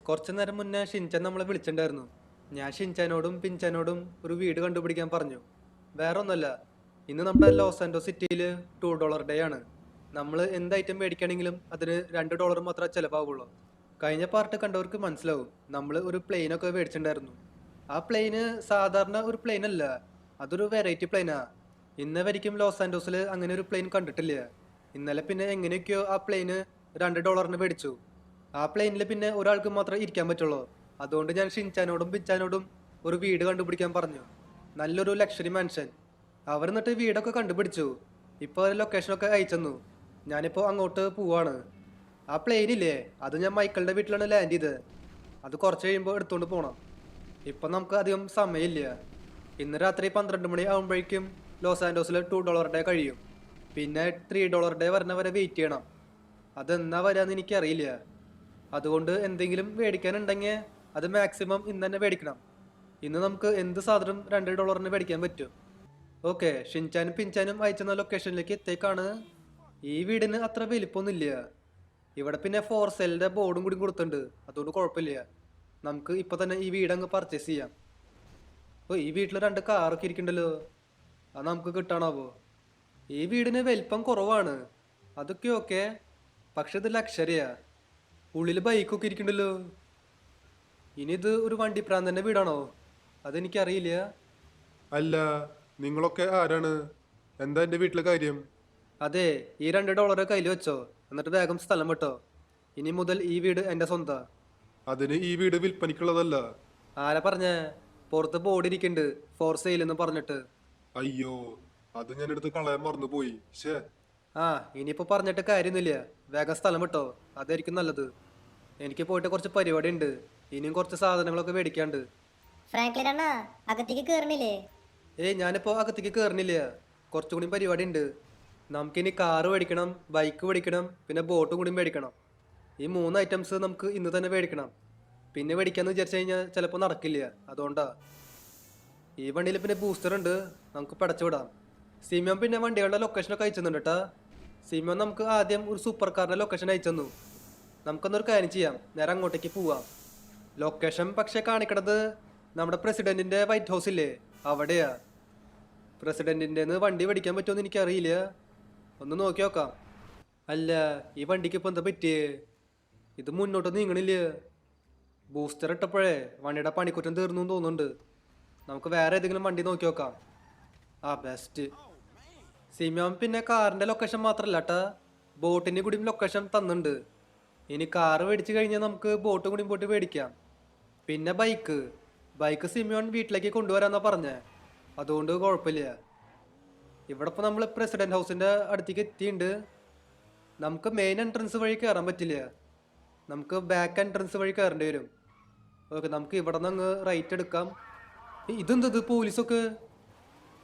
കുറച്ചു നേരം മുന്നേ ഷിൻചാൻ നമ്മളെ വിളിച്ചിട്ടുണ്ടായിരുന്നു. ഞാൻ ഷിൻചാനോടും പിൻചാനോടും ഒരു വീട് കണ്ടുപിടിക്കാൻ പറഞ്ഞു. വേറെ ഒന്നല്ല, ഇന്ന് നമ്മുടെ ലോസ് ആൻഡോ സിറ്റിയിൽ $2 ഡേ ആണ്. നമ്മൾ എന്ത് ഐറ്റം മേടിക്കുകയാണെങ്കിലും അതിന് $2 മാത്രമേ ചിലവാകുള്ളൂ. കഴിഞ്ഞ പാർട്ട് കണ്ടവർക്ക് മനസ്സിലാവും, നമ്മൾ ഒരു പ്ലെയിനൊക്കെ മേടിച്ചിട്ടുണ്ടായിരുന്നു. ആ പ്ലെയിന് സാധാരണ ഒരു പ്ലെയിൻ അല്ല, അതൊരു വെറൈറ്റി പ്ലെയിനാ. ഇന്ന് വരിക്കും ലോസ് ആൻഡോസിൽ അങ്ങനെ ഒരു പ്ലെയിൻ കണ്ടിട്ടില്ല. ഇന്നലെ പിന്നെ എങ്ങനെയൊക്കെയോ ആ പ്ലെയിന് $2 മേടിച്ചു. ആ പ്ലെയിനിൽ പിന്നെ ഒരാൾക്ക് മാത്രമേ ഇരിക്കാൻ പറ്റുള്ളൂ. അതുകൊണ്ട് ഞാൻ ഷിൻചാനോടും പിൻചാനോടും ഒരു വീട് കണ്ടുപിടിക്കാൻ പറഞ്ഞു. നല്ലൊരു ലക്ഷറി മാൻഷൻ. അവർ എന്നിട്ട് വീടൊക്കെ കണ്ടുപിടിച്ചു. ഇപ്പോൾ ലൊക്കേഷനൊക്കെ അയച്ചെന്നു. ഞാനിപ്പോൾ അങ്ങോട്ട് പോവാണ്. ആ പ്ലെയിനില്ലേ, അത് ഞാൻ മൈക്കിളുടെ വീട്ടിലാണ് ലാൻഡ് ചെയ്തത്. അത് കുറച്ച് കഴിയുമ്പോൾ എടുത്തുകൊണ്ട് പോകണം. ഇപ്പം നമുക്ക് അധികം സമയമില്ല. ഇന്ന് രാത്രി 12 മണി ആകുമ്പോഴേക്കും ലോസ് ആൻഡോസിൽ $2 ഡേ കഴിയും. പിന്നെ $3 ഡേ വരണ വരെ വെയിറ്റ് ചെയ്യണം. അതെന്നാ വരാന്ന് എനിക്കറിയില്ല. അതുകൊണ്ട് എന്തെങ്കിലും മേടിക്കാനുണ്ടെങ്കിൽ അത് മാക്സിമം ഇന്ന് തന്നെ മേടിക്കണം. ഇന്ന് നമുക്ക് എന്ത് സാധനം $2 മേടിക്കാൻ പറ്റും. ഓക്കെ, ഷിൻചാനും പിൻചാനും അയച്ചെന്ന ലൊക്കേഷനിലേക്ക് എത്തേക്കാണ്. ഈ വീടിന് അത്ര വലിപ്പമൊന്നുമില്ല. ഇവിടെ പിന്നെ ഫോർ സെല്ലിന്റെ ബോർഡും കൂടി കൊടുത്തിട്ടുണ്ട്. അതുകൊണ്ട് കുഴപ്പമില്ല. നമുക്ക് ഇപ്പൊ തന്നെ ഈ വീട് അങ്ങ് പർച്ചേസ് ചെയ്യാം. ഓ, ഈ വീട്ടിൽ 2 കാറൊക്കെ ഇരിക്കണ്ടല്ലോ. അത് നമുക്ക് കിട്ടാണാവോ? ഈ വീടിന് വലിപ്പം കുറവാണ്. അതൊക്കെ ഓക്കെ, പക്ഷെ ഇത് ലക്ഷറിയാ. ഉള്ളിൽ ബൈക്കൊക്കെ ഇരിക്കണ്ടല്ലോ. ഇനി ഇത് ഒരു വണ്ടിപ്രാന്തന്റെ വീടാണോ? അതെനിക്കറിയില്ല. അല്ല, നിങ്ങളൊക്കെ ആരാണ്? എന്താ എൻ്റെ വീട്ടിലെ കാര്യം? അതെ, ഈ $2 കയ്യിൽ വെച്ചോ, എന്നിട്ട് വേഗം സ്ഥലം വിട്ടോ. ഇനി മുതൽ ഈ വീട് എന്റെ സ്വന്തം. അതിന് ഈ വീട് വിൽപ്പനയ്ക്കുള്ളതല്ല. ആരാ പറഞ്ഞേ? പുറത്ത് ബോർഡ് ഇരിക്കുന്നുണ്ട്, ഫോർ സെയിൽ എന്ന് പറഞ്ഞിട്ട്. അയ്യോ, അത് ഞാൻ എടുത്ത് കളയാൻ മറന്നുപോയി. ഷേ. ആ, ഇനിയിപ്പോ പറഞ്ഞിട്ട് കാര്യമൊന്നുമില്ല. വേഗം സ്ഥലം വിട്ടോ, അതായിരിക്കും നല്ലത്. എനിക്ക് പോയിട്ട് കുറച്ച് പരിപാടി ഉണ്ട്. ഇനിയും കുറച്ച് സാധനങ്ങളൊക്കെ മേടിക്കാണ്ട്. ഫ്രാങ്ക്ലിൻ അണ്ണാ, അകത്തേക്ക് കേറണില്ലേ? ഏയ്, ഞാനിപ്പോ അകത്തേക്ക് കയറണില്ല. കുറച്ചുകൂടി പരിപാടി ഉണ്ട്. നമുക്കിനി കാറ് മേടിക്കണം, ബൈക്ക് മേടിക്കണം, പിന്നെ ബോട്ടും കൂടി മേടിക്കണം. ഈ 3 ഐറ്റംസ് നമുക്ക് ഇന്ന് തന്നെ മേടിക്കണം. പിന്നെ മേടിക്കാന്ന് വിചാരിച്ചു കഴിഞ്ഞാൽ ചിലപ്പോൾ നടക്കില്ല. അതുകൊണ്ടാ. ഈ വണ്ടിയിൽ പിന്നെ ബൂസ്റ്റർ ഉണ്ട്, നമുക്ക് പടച്ചു വിടാം. സിമിയോൻ പിന്നെ വണ്ടികളുടെ ലൊക്കേഷനൊക്കെ അയച്ചെന്നുണ്ട് കേട്ടാ. സിമിയോൻ നമുക്ക് ആദ്യം ഒരു സൂപ്പർ കാറിന്റെ ലൊക്കേഷൻ അയച്ചെന്നു. നമുക്കൊന്നൊരു കാര്യം ചെയ്യാം, നേരെ അങ്ങോട്ടേക്ക് പോവാം. ലൊക്കേഷൻ പക്ഷെ കാണിക്കണത് നമ്മുടെ പ്രസിഡന്റിന്റെ വൈറ്റ് ഹൗസ് ഇല്ലേ, അവിടെയാ. പ്രസിഡന്റിന്റെ വണ്ടി മേടിക്കാൻ പറ്റുമെന്ന് എനിക്കറിയില്ല. ഒന്ന് നോക്കി നോക്കാം. അല്ല, ഈ വണ്ടിക്ക് ഇപ്പൊ എന്താ പറ്റിയേ? ഇത് മുന്നോട്ട് നീങ്ങണില്ല. ബൂസ്റ്റർ ഇട്ടപ്പോഴേ വണ്ടിയുടെ പണിക്കുറ്റം തീർന്നു തോന്നുന്നുണ്ട്. നമുക്ക് വേറെ ഏതെങ്കിലും വണ്ടി നോക്കി നോക്കാം. ആ, ബെസ്റ്റ്. സിമിയോൻ പിന്നെ കാറിന്റെ ലൊക്കേഷൻ മാത്രല്ല കേട്ടാ, ബോട്ടിന്റെ കൂടി ലൊക്കേഷൻ തന്നിട്ടുണ്ട്. ഇനി കാറ് മേടിച്ചു കഴിഞ്ഞാൽ നമുക്ക് ബോട്ടും കൂടി പോയിട്ട് മേടിക്കാം. പിന്നെ ബൈക്ക് സിമിയോൻ വീട്ടിലേക്ക് കൊണ്ടുവരാന്നാ പറഞ്ഞേ. അതുകൊണ്ട് കുഴപ്പമില്ല. ഇവിടെ ഇപ്പൊ നമ്മൾ പ്രസിഡന്റ് ഹൗസിന്റെ അടുത്തേക്ക് എത്തിയിട്ടുണ്ട്. നമുക്ക് മെയിൻ എൻട്രൻസ് വഴി കയറാൻ പറ്റില്ല. നമുക്ക് ബാക്ക് എൻട്രൻസ് വഴി കയറേണ്ടി വരും. ഓക്കെ, നമുക്ക് ഇവിടെ നിന്ന് അങ്ങ് റൈറ്റ് എടുക്കാം. ഇതെന്തത് പോലീസൊക്കെ?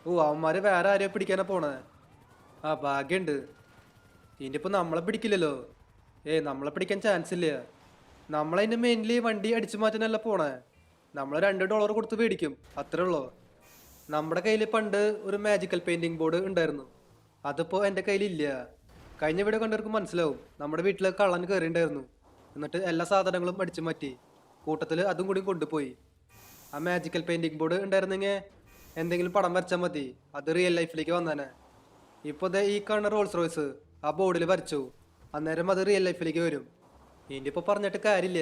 ഓ, അവന്മാര് വേറെ ആരെയോ പിടിക്കാനാ പോണേ. ആ, ഭാഗ്യമുണ്ട്. ഇനിയിപ്പോൾ നമ്മളെ പിടിക്കില്ലല്ലോ. നമ്മളെ പിടിക്കാൻ ചാൻസ് ഇല്ല. നമ്മളതിൻ്റെ മെയിൻലി വണ്ടി അടിച്ചു മാറ്റാനല്ല പോണേ. നമ്മൾ $2 കൊടുത്ത് മേടിക്കും, അത്രേ ഉള്ളൂ. നമ്മുടെ കയ്യിൽ പണ്ട് ഒരു മാജിക്കൽ പെയിന്റിംഗ് ബോർഡ് ഉണ്ടായിരുന്നു. അതിപ്പോൾ എൻ്റെ കയ്യിലില്ല. കഴിഞ്ഞ വീഡിയോ കണ്ടവർക്ക് മനസ്സിലാവും, നമ്മുടെ വീട്ടിൽ കള്ളൻ കയറിയിട്ടുണ്ടായിരുന്നു. എന്നിട്ട് എല്ലാ സാധനങ്ങളും അടിച്ചു മാറ്റി. കൂട്ടത്തിൽ അതും കൂടി കൊണ്ടുപോയി. ആ മാജിക്കൽ പെയിന്റിംഗ് ബോർഡ് ഉണ്ടായിരുന്നെങ്കിൽ എന്തെങ്കിലും പടം വരച്ചാൽ മതി, അത് റിയൽ ലൈഫിലേക്ക് വന്നാനെ. ഇപ്പോൾ ദേ ഈ കാണുന്ന റോൾസ് റോയ്സ് ആ ബോർഡിൽ വരച്ചു, അന്നേരം അത് റിയൽ ലൈഫിലേക്ക് വരും. ഇനിയിപ്പോൾ പറഞ്ഞിട്ട് കാര്യമില്ല,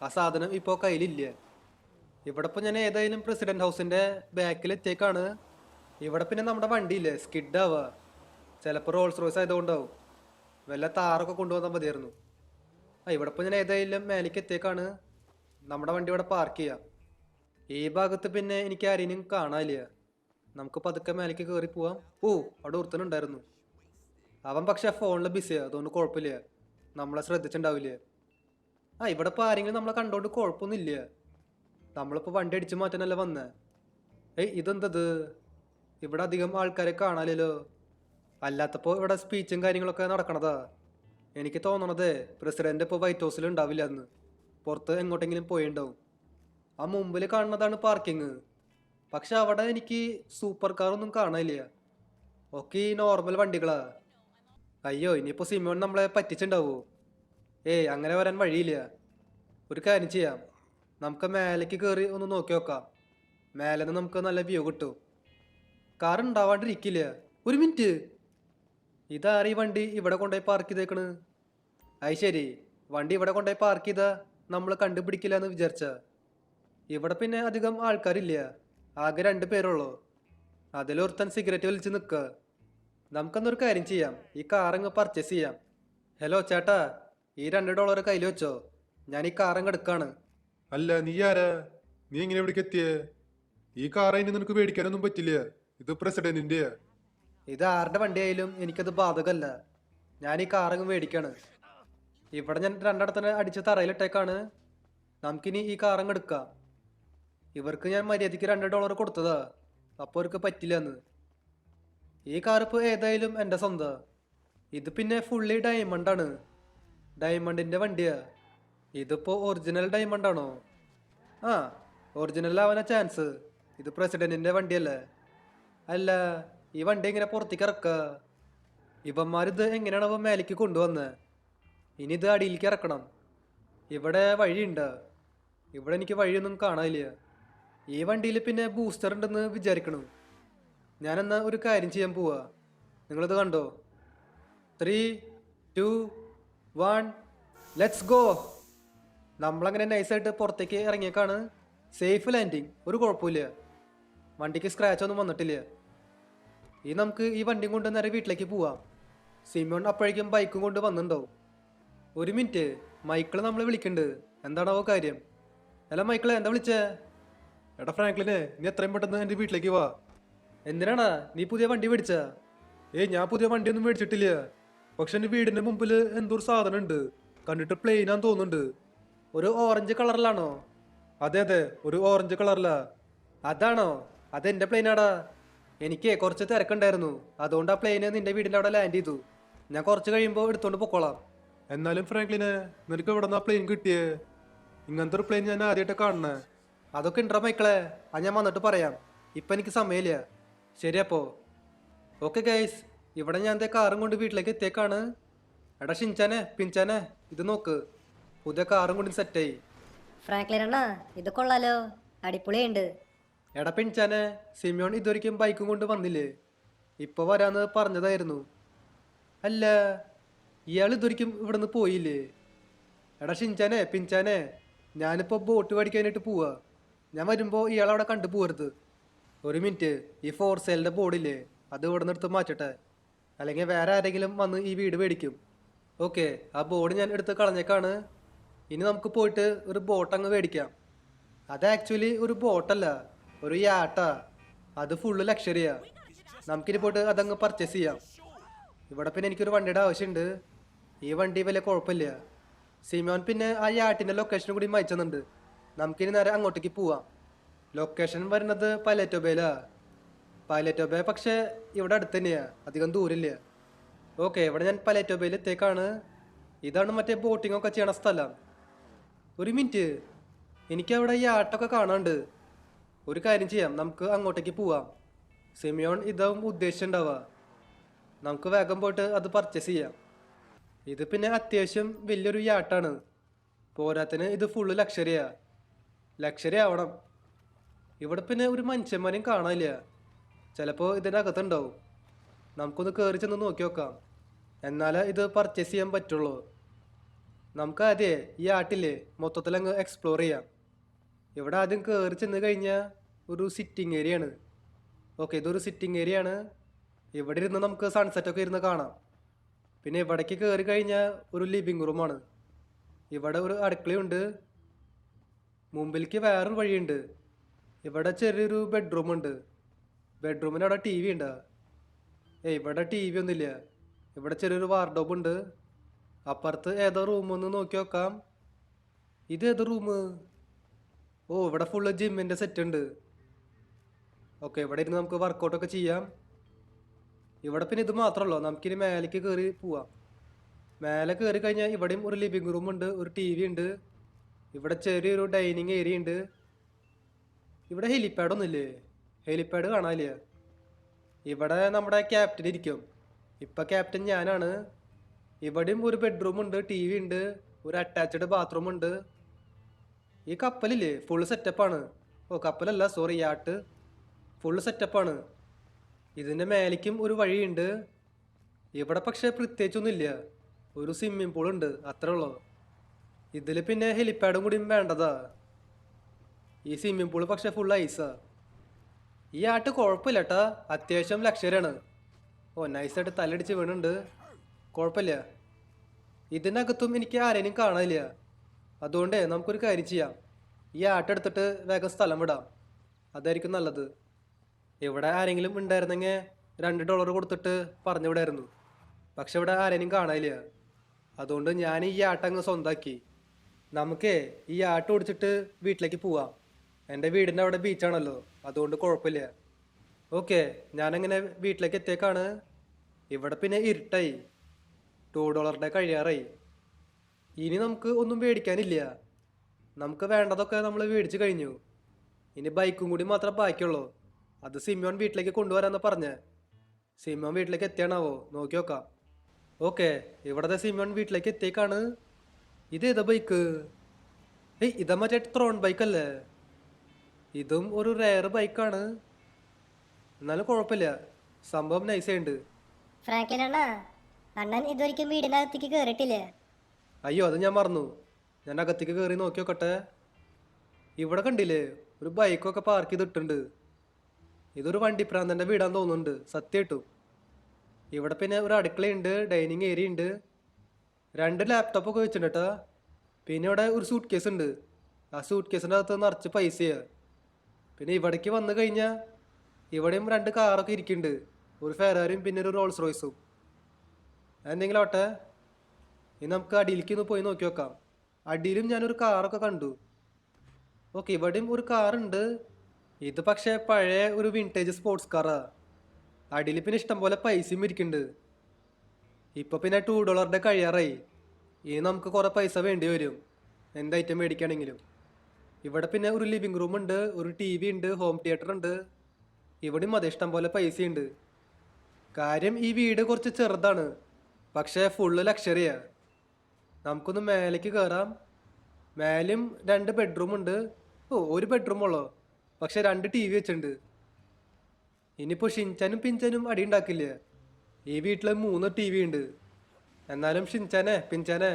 ആ സാധനം ഇപ്പോൾ കയ്യിലില്ല. ഇവിടെ ഇപ്പോൾ ഞാൻ ഏതായാലും പ്രസിഡന്റ് ഹൗസിൻ്റെ ബാക്കിൽ എത്തിയേക്കാണ്. ഇവിടെ പിന്നെ നമ്മുടെ വണ്ടിയില്ലേ, സ്കിഡ് ആവുക. ചിലപ്പോൾ റോൾസ് റോയ്സ് ആയതുകൊണ്ടാവും. വല്ല താറൊക്കെ കൊണ്ടുവന്നാൽ മതിയായിരുന്നു. ഇവിടെ ഇപ്പോൾ ഞാൻ ഏതായാലും മേലേക്ക് എത്തിയേക്കാണ്. നമ്മുടെ വണ്ടി ഇവിടെ പാർക്ക് ചെയ്യാം. ഈ ഭാഗത്ത് പിന്നെ എനിക്ക് ആരെയും കാണാനില്ല. നമുക്ക് പതുക്കെ മേലേക്ക് കയറി പോവാം. ഓ, അവിടെ ഒരുത്തനുണ്ടായിരുന്നു. അവൻ പക്ഷെ ഫോണിൽ ബിസിയാ, അതുകൊണ്ട് കുഴപ്പമില്ല. നമ്മളെ ശ്രദ്ധിച്ചിട്ടുണ്ടാവില്ല. ഇവിടെ ഇപ്പോൾ ആരെങ്കിലും നമ്മളെ കണ്ടോണ്ട് കുഴപ്പമൊന്നുമില്ല. നമ്മളിപ്പോൾ വണ്ടി അടിച്ചു മാറ്റാനല്ല വന്നേ. ഇതെന്തത്? ഇവിടെ അധികം ആൾക്കാരെ കാണാനില്ലല്ലോ. അല്ലാത്തപ്പോൾ ഇവിടെ സ്പീച്ചും കാര്യങ്ങളൊക്കെ നടക്കണതാ. എനിക്ക് തോന്നണത് പ്രസിഡന്റ് ഇപ്പോൾ വൈറ്റ് ഹൗസിൽ ഉണ്ടാവില്ല എന്ന്. പുറത്ത് എങ്ങോട്ടെങ്കിലും പോയിണ്ടാവും. ആ മുമ്പിൽ കാണുന്നതാണ് പാർക്കിങ്. പക്ഷെ അവിടെ എനിക്ക് സൂപ്പർ കാറൊന്നും കാണാനില്ല. ഒക്കെ ഈ നോർമൽ വണ്ടികളാ. അയ്യോ, ഇനിയിപ്പോൾ സിമോൺ നമ്മളെ പറ്റിച്ചുണ്ടാവോ? അങ്ങനെ വരാൻ വഴിയില്ല. ഒരു കാര്യം ചെയ്യാം, നമുക്ക് മേലേക്ക് കയറി ഒന്ന് നോക്കി നോക്കാം. മേലെ നിന്ന് നമുക്ക് നല്ല വ്യൂ കിട്ടും. കാർ ഉണ്ടാവാണ്ടിരിക്കില്ല. ഒരു മിനിറ്റ്, ഇതാറ് ഈ വണ്ടി ഇവിടെ കൊണ്ടുപോയി പാർക്ക് ചെയ്തേക്കണ്? അത് ശരി, വണ്ടി ഇവിടെ കൊണ്ടുപോയി പാർക്ക് ചെയ്താ നമ്മൾ കണ്ടുപിടിക്കില്ല എന്ന് വിചാരിച്ച. ഇവിടെ പിന്നെ അധികം ആൾക്കാരില്ല, ആകെ 2 പേരുള്ളൂ. അതിലൊരുത്തൻ സിഗരറ്റ് വലിച്ച് നിൽക്കുക. നമുക്കെന്നൊരു കാര്യം ചെയ്യാം, ഈ കാറങ്ങ് പർച്ചേസ് ചെയ്യാം. ഹലോ ചേട്ടാ, ഈ $2 കയ്യിൽ വെച്ചോ, ഞാൻ ഈ കാറങ്ങ് എടുക്കാണ്. അല്ല, നീ ആരാ? നീ എങ്ങനെ ഇവിടേക്ക് എത്തിയേ? ഈ കാർ അതിന് നിനക്ക് മേടിക്കാനൊന്നും പറ്റില്ല. ഇത് പ്രസിഡന്റിന്റെയാ. ഇത് ആരുടെ വണ്ടിയായാലും എനിക്കത് ബാധകമല്ല. ഞാൻ ഈ കാറങ്ങ് മേടിക്കാണ്. ഇവിടെ ഞാൻ 2 അടിച്ച് തറയിലിട്ടേക്കാണ്. നമുക്കിനി ഈ കാറങ്ങ് എടുക്കാം. ഇവർക്ക് ഞാൻ മര്യാദയ്ക്ക് $2 കൊടുത്തതാ, അപ്പോൾ അവർക്ക് പറ്റില്ല എന്ന്. ഈ കാർ ഇപ്പോൾ ഏതായാലും എൻ്റെ സ്വന്തം. ഇത് പിന്നെ ഫുള്ളി ഡയമണ്ടാണ്, ഡയമണ്ടിൻ്റെ വണ്ടിയാ. ഇതിപ്പോൾ ഒറിജിനൽ ഡയമണ്ട് ആണോ? ആ, ഒറിജിനൽ ആവാനാ ചാൻസ്. ഇത് പ്രസിഡന്റിൻ്റെ വണ്ടിയല്ലേ? അല്ല, ഈ വണ്ടി എങ്ങനെ പുറത്തേക്ക് ഇറക്കുക? ഇവന്മാരിത് എങ്ങനെയാണ് അവൻ മേലേക്ക് കൊണ്ടുവന്നത്? ഇനി ഇത് അടിയിലേക്ക് ഇറക്കണം. ഇവിടെ വഴിയുണ്ട്? ഇവിടെ എനിക്ക് വഴിയൊന്നും കാണാനില്ല. ഈ വണ്ടിയിൽ പിന്നെ ബൂസ്റ്റർ ഉണ്ടെന്ന് വിചാരിക്കണം. ഞാനെന്നാ ഒരു കാര്യം ചെയ്യാൻ പോവാ. നിങ്ങളിത് കണ്ടോ? 3, 2, 1, ലെറ്റ്സ് ഗോ. നമ്മളങ്ങനെ നൈസായിട്ട് പുറത്തേക്ക് ഇറങ്ങിയേക്കാണ്. സേഫ് ലാൻഡിങ്, ഒരു കുഴപ്പമില്ല. വണ്ടിക്ക് സ്ക്രാച്ച് ഒന്നും വന്നിട്ടില്ല. നമുക്ക് ഈ വണ്ടിയും കൊണ്ട് നേരെ വീട്ടിലേക്ക് പോവാം. സിമോൺ അപ്പോഴേക്കും ബൈക്കും കൊണ്ട് വന്നിട്ടുണ്ടാവും. ഒരു മിനിറ്റ്, മൈക്കിള് നമ്മളെ വിളിക്കുന്നുണ്ട്. എന്താണാവോ കാര്യം? അല്ല മൈക്കിളെ, എന്താ വിളിച്ചേ? എടാ ഫ്രാങ്ക്ലിനെ, നീ എത്രയും പെട്ടെന്ന് എൻ്റെ വീട്ടിലേക്ക് വാ. എന്തിനാണാ നീ പുതിയ വണ്ടി മേടിച്ച? ഞാൻ പുതിയ വണ്ടിയൊന്നും മേടിച്ചിട്ടില്ല. പക്ഷെ എൻ്റെ വീടിൻ്റെ മുമ്പിൽ എന്തോ ഒരു സാധനം ഉണ്ട്. കണ്ടിട്ട് പ്ലെയിനാന്ന് തോന്നുന്നുണ്ട്. ഒരു ഓറഞ്ച് കളറിലാണോ? അതെ അതെ, ഒരു ഓറഞ്ച് കളറിലാ. അതാണോ? അതെന്റെ പ്ലെയിനാടാ. എനിക്ക് കുറച്ച് തിരക്കുണ്ടായിരുന്നു, അതുകൊണ്ട് ആ പ്ലെയിന് നിന്റെ വീടിൻ്റെ അവിടെ ലാൻഡ് ചെയ്തു. ഞാൻ കുറച്ച് കഴിയുമ്പോൾ എടുത്തോണ്ട് പൊക്കോളാം. എന്നാലും ഫ്രാങ്ക്ലിനെ, നിനക്ക് എവിടെ നിന്നാ പ്ലെയിൻ കിട്ടിയേ? ഇങ്ങനത്തെ ഒരു പ്ലെയിൻ ഞാൻ ആദ്യമായിട്ട് കാണണേ. അതൊക്കെ ഉണ്ടോ മൈക്കിളെ? അത് ഞാൻ വന്നിട്ട് പറയാം. ഇപ്പം എനിക്ക് സമയമില്ല. ശരി അപ്പോൾ ഓക്കെ ഗൈസ്, ഇവിടെ ഞാൻ എൻ്റെ കാറും കൊണ്ട് വീട്ടിലേക്ക് എത്തിയേക്കാണ്. എടാ ഷിൻചാനെ, പിൻചാനെ, ഇത് നോക്ക്, പുതിയ കാറും കൊണ്ട് സെറ്റായി. ഫ്രാങ്ക്ലിൻ അണ്ണാ, ഇത് കൊള്ളാലോ, അടിപൊളിയുണ്ട്. എടാ പിൻചാനെ, സിമിയോൺ ഇതൊരിക്കും ബൈക്കും കൊണ്ട് വന്നില്ലേ? ഇപ്പോൾ വരാന്ന് പറഞ്ഞതായിരുന്നു. അല്ല, ഇയാൾ ഇതൊരിക്കും ഇവിടെ നിന്ന് പോയില്ലേ? എടാ ഷിൻചാനെ, പിൻചാനെ, ഞാനിപ്പോൾ ബോട്ട് പഠിക്കാനായിട്ട് പോവാ. ഞാൻ വരുമ്പോൾ ഇയാളവിടെ കണ്ടു പോകരുത്. ഒരു മിനിറ്റ്, ഈ ഫോർ സെയിലിൻ്റെ ബോർഡില്ലേ, അത് ഇവിടെ നിന്ന് എടുത്ത് മാറ്റട്ടെ, അല്ലെങ്കിൽ വേറെ ആരെങ്കിലും വന്ന് ഈ വീട് മേടിക്കും. ഓക്കെ, ആ ബോർഡ് ഞാൻ എടുത്ത് കളഞ്ഞേക്കാണ്. ഇനി നമുക്ക് പോയിട്ട് ഒരു ബോട്ട് അങ്ങ് മേടിക്കാം. അത് ആക്ച്വലി ഒരു ബോട്ടല്ല, ഒരു യാട്ടാ. അത് ഫുള്ള് ലക്ഷറിയാ. നമുക്കിനി പോയിട്ട് അതങ്ങ് പർച്ചേസ് ചെയ്യാം. ഇവിടെ പിന്നെ എനിക്കൊരു വണ്ടിയുടെ ആവശ്യമുണ്ട്. ഈ വണ്ടി വലിയ കുഴപ്പമില്ല. സിമോൻ പിന്നെ ആ യാട്ടിൻ്റെ ലൊക്കേഷൻ കൂടി അയച്ചെന്നുണ്ട്. നമുക്കിനി നേരെ അങ്ങോട്ടേക്ക് പോവാം. ലൊക്കേഷൻ വരുന്നത് പൈലറ്റോ ബേയിലാ. പൈലറ്റോ ബേ പക്ഷേ ഇവിടെ അടുത്ത് തന്നെയാ, അധികം ദൂരമില്ല. ഓക്കെ, ഇവിടെ ഞാൻ പൈലറ്റോ ബേയിൽ എത്തേക്കാണ്. ഇതാണ് മറ്റേ ബോട്ടിംഗ് ഒക്കെ ചെയ്യണ സ്ഥലം. ഒരു മിനിറ്റ്, എനിക്ക് അവിടെ ഈ ആട്ടൊക്കെ കാണാണ്ട്. ഒരു കാര്യം ചെയ്യാം, നമുക്ക് അങ്ങോട്ടേക്ക് പോവാം. സിമിയോൺ ഇതാവും ഉദ്ദേശിച്ചിട്ടുണ്ടാവുക. നമുക്ക് വേഗം പോയിട്ട് അത് പർച്ചേസ് ചെയ്യാം. ഇത് പിന്നെ അത്യാവശ്യം വലിയൊരു യാട്ടാണ്. പോരാത്തിന് ഇത് ഫുള്ള് ലക്ഷറിയാ. ലക്ഷറി ആവണം. ഇവിടെ പിന്നെ ഒരു മനുഷ്യന്മാരെയും കാണാനില്ല. ചിലപ്പോൾ ഇതിൻ്റെ അകത്തുണ്ടാവും. നമുക്കൊന്ന് കയറി ചെന്ന് നോക്കി നോക്കാം, എന്നാലേ ഇത് പർച്ചേസ് ചെയ്യാൻ പറ്റുള്ളൂ. നമുക്ക് ആദ്യമേ ഈ ആട്ടില്ലേ മൊത്തത്തിലങ്ങ് എക്സ്പ്ലോർ ചെയ്യാം. ഇവിടെ ആദ്യം കയറി ചെന്ന് കഴിഞ്ഞാൽ ഒരു സിറ്റിംഗ് ഏരിയ ആണ്. ഓക്കെ, ഇതൊരു സിറ്റിംഗ് ഏരിയ ആണ്. ഇവിടെ ഇരുന്ന് നമുക്ക് സൺസെറ്റൊക്കെ ഇരുന്ന് കാണാം. പിന്നെ ഇവിടേക്ക് കയറി കഴിഞ്ഞാൽ ഒരു ലിവിങ് റൂമാണ്. ഇവിടെ ഒരു അടുക്കളയുണ്ട്. മുമ്പിലേക്ക് വേറൊരു വഴിയുണ്ട്. ഇവിടെ ചെറിയൊരു ബെഡ്റൂമുണ്ട്. ബെഡ്റൂമിന് അവിടെ ടി വി ഉണ്ട്. ഇവിടെ ടി വി ഒന്നുമില്ല. ഇവിടെ ചെറിയൊരു വാർഡ്രോബ് ഉണ്ട്. അപ്പുറത്ത് ഏതോ റൂമൊന്ന് നോക്കി നോക്കാം. ഇത് ഏതോ റൂം? ഓ, ഇവിടെ ഫുള്ള് ജിമ്മിൻ്റെ സെറ്റ് ഉണ്ട്. ഓക്കെ, ഇവിടെ ഇരുന്ന് നമുക്ക് വർക്കൗട്ടൊക്കെ ചെയ്യാം. ഇവിടെ പിന്നെ ഇത് മാത്രമല്ലോ, നമുക്കിനി മേലേക്ക് കയറി പോവാം. മേലെ കയറി കഴിഞ്ഞാൽ ഇവിടെയും ഒരു ലിവിങ് റൂം ഉണ്ട്, ഒരു ടി വി ഉണ്ട്. ഇവിടെ ചെറിയൊരു ഡൈനിങ് ഏരിയ ഉണ്ട്. ഇവിടെ ഹെലിപ്പാഡൊന്നും ഇല്ലേ? ഹെലിപ്പാഡ് കാണാനില്ല. ഇവിടെ നമ്മുടെ ക്യാപ്റ്റൻ ഇരിക്കും. ഇപ്പം ക്യാപ്റ്റൻ ഞാനാണ്. ഇവിടെയും ഒരു ബെഡ്റൂം ഉണ്ട്, ടി വി ഉണ്ട്, ഒരു അറ്റാച്ച്ഡ് ബാത്റൂം ഉണ്ട്. ഈ കപ്പലില്ലേ ഫുള്ള് സെറ്റപ്പാണ്. ഓ കപ്പലല്ല സോറി യാട്ട്. ഫുള്ള് സെറ്റപ്പാണ്. ഇതിൻ്റെ മേലേക്കും ഒരു വഴിയുണ്ട്. ഇവിടെ പക്ഷേ പ്രത്യേകിച്ചൊന്നുമില്ല. ഒരു സ്വിമ്മിംഗ് പൂൾ ഉണ്ട്, അത്രേ ഉള്ളൂ. ഇതിൽ പിന്നെ ഹെലിപ്പാഡും കൂടി വേണ്ടതാ. ഈ സ്വിമ്മിംഗ് പൂള് പക്ഷേ ഫുൾ ഐസാ. ഈ ആട്ട് കുഴപ്പമില്ല കേട്ടാ, അത്യാവശ്യം ലക്ഷറിയാണ്. ഓ നൈസായിട്ട് തലടിച്ച് വീണുണ്ട്. കുഴപ്പമില്ല. ഇതിനകത്തും എനിക്ക് ആരെയും കാണാനില്ല. അതുകൊണ്ട് നമുക്കൊരു കാര്യം ചെയ്യാം. ഈ ആട്ടെടുത്തിട്ട് വേഗം സ്ഥലം വിടാം. അതായിരിക്കും നല്ലത്. ഇവിടെ ആരെങ്കിലും ഉണ്ടായിരുന്നെങ്കിൽ $2 കൊടുത്തിട്ട് പറഞ്ഞു വിടായിരുന്നു. പക്ഷെ ഇവിടെ ആരെയും കാണാനില്ല. അതുകൊണ്ട് ഞാൻ ഈ ആട്ടങ്ങ് സ്വന്താക്കി. നമുക്കേ ഈ ആട്ട് ഓടിച്ചിട്ട് വീട്ടിലേക്ക് പോവാം. എൻ്റെ വീടിൻ്റെ അവിടെ ബീച്ചാണല്ലോ, അതുകൊണ്ട് കുഴപ്പമില്ല. ഓക്കെ, ഞാനങ്ങനെ വീട്ടിലേക്ക് എത്തിയേക്കാണ്. ഇവിടെ പിന്നെ ഇരുട്ടായി, $2 കഴിയാറായി. ഇനി നമുക്ക് ഒന്നും മേടിക്കാനില്ല. നമുക്ക് വേണ്ടതൊക്കെ നമ്മൾ മേടിച്ച് കഴിഞ്ഞു. ഇനി ബൈക്കും കൂടി മാത്രമേ ബാക്കിയുള്ളൂ. അത് സിമോൻ വീട്ടിലേക്ക് കൊണ്ടുവരാമെന്ന് പറഞ്ഞേ. സിമോൻ വീട്ടിലേക്ക് എത്തിയാണാവോ, നോക്കി നോക്കാം. ഓക്കെ, ഇവിടത്തെ സിമോൻ വീട്ടിലേക്ക് എത്തിയേക്കാണ്. ഇതേതാ ബൈക്ക്? ഏയ് ഇതാ മറ്റേ ത്രോൺ ബൈക്കല്ലേ? ഇതും ഒരു റെയർ ബൈക്കാണ്. എന്നാലും കുഴപ്പമില്ല, സംഭവം നൈസായിട്ടുണ്ട്. ഫ്രാങ്ക്ലിൻ അണ്ണാ, അണ്ണൻ ഇതൊരിക്കലും വീടിനകത്തേക്ക് കയറിയിട്ടില്ലേ? അയ്യോ അത് ഞാൻ മറന്നു. ഞാൻ അകത്തേക്ക് കയറി നോക്കി നോക്കട്ടെ. ഇവിടെ കണ്ടില്ലേ ഒരു ബൈക്കൊക്കെ പാർക്ക് ചെയ്തിട്ടുണ്ട്. ഇതൊരു വണ്ടിപ്രാന്തൻ്റെ വീടാന്ന് തോന്നുന്നുണ്ട്, സത്യമായിട്ടും. ഇവിടെ പിന്നെ ഒരു അടുക്കളയുണ്ട്, ഡൈനിങ് ഏരിയ ഉണ്ട്, 2 ലാപ്ടോപ്പൊക്കെ വെച്ചിട്ടുണ്ട് കേട്ടോ. പിന്നെ ഇവിടെ ഒരു സൂട്ട് കേസ് ഉണ്ട്. ആ സൂട്ട് കേസിൻ്റെ അകത്ത് നിറച്ച് പൈസയാണ്. പിന്നെ ഇവിടേക്ക് വന്നു കഴിഞ്ഞാൽ ഇവിടെയും 2 കാറൊക്കെ ഇരിക്കുന്നുണ്ട്. ഒരു ഫെറാറിയും പിന്നെ ഒരു റോൾസ് റോയ്സും. എന്തെങ്കിലും ആവട്ടെ, ഇനി നമുക്ക് അടിയിലേക്ക് ഒന്ന് പോയി നോക്കി നോക്കാം. അടിയിലും ഞാനൊരു കാറൊക്കെ കണ്ടു. ഓക്കെ, ഇവിടെയും ഒരു കാറുണ്ട്. ഇത് പക്ഷേ പഴയ ഒരു വിൻറ്റേജ് സ്പോർട്സ് കാറാ. അടിയിൽ പിന്നെ ഇഷ്ടംപോലെ പൈസയും ഇരിക്കുന്നുണ്ട്. ഇപ്പം പിന്നെ $2 കഴിയാറായി. ഇനി നമുക്ക് കുറേ പൈസ വേണ്ടി വരും എന്ത് ഐറ്റം മേടിക്കുകയാണെങ്കിലും. ഇവിടെ പിന്നെ ഒരു ലിവിങ് റൂം ഉണ്ട്, ഒരു TV ഉണ്ട്, ഹോം തിയേറ്റർ ഉണ്ട്. ഇവിടെയും അതെ ഇഷ്ടംപോലെ പൈസയുണ്ട്. കാര്യം ഈ വീട് കുറച്ച് ചെറുതാണ്, പക്ഷേ ഫുള്ള് ലക്ഷറിയാണ്. നമുക്കൊന്ന് മേലേക്ക് കയറാം. മേലും 2 ബെഡ്റൂം ഉണ്ട്. ഓ ഒരു ബെഡ്റൂമുള്ളോ, പക്ഷെ 2 TV വെച്ചിട്ടുണ്ട്. ഇനിയിപ്പോൾ ഷിൻചാനും പിഞ്ചാനും അടി ഉണ്ടാക്കില്ല. ഈ വീട്ടിൽ 3 TV ഉണ്ട്. എന്നാലും ഷിൻചാനെ പിഞ്ചാനെ,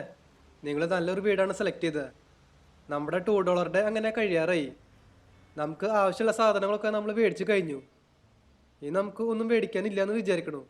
നിങ്ങൾ നല്ലൊരു വീടാണ് സെലക്ട് ചെയ്തത്. നമ്മുടെ $2 അങ്ങനെ കഴിയാറായി. നമുക്ക് ആവശ്യമുള്ള സാധനങ്ങളൊക്കെ നമ്മൾ മേടിച്ച് കഴിഞ്ഞു. ഇനി നമുക്ക് ഒന്നും മേടിക്കാനില്ല എന്ന് വിചാരിക്കണു.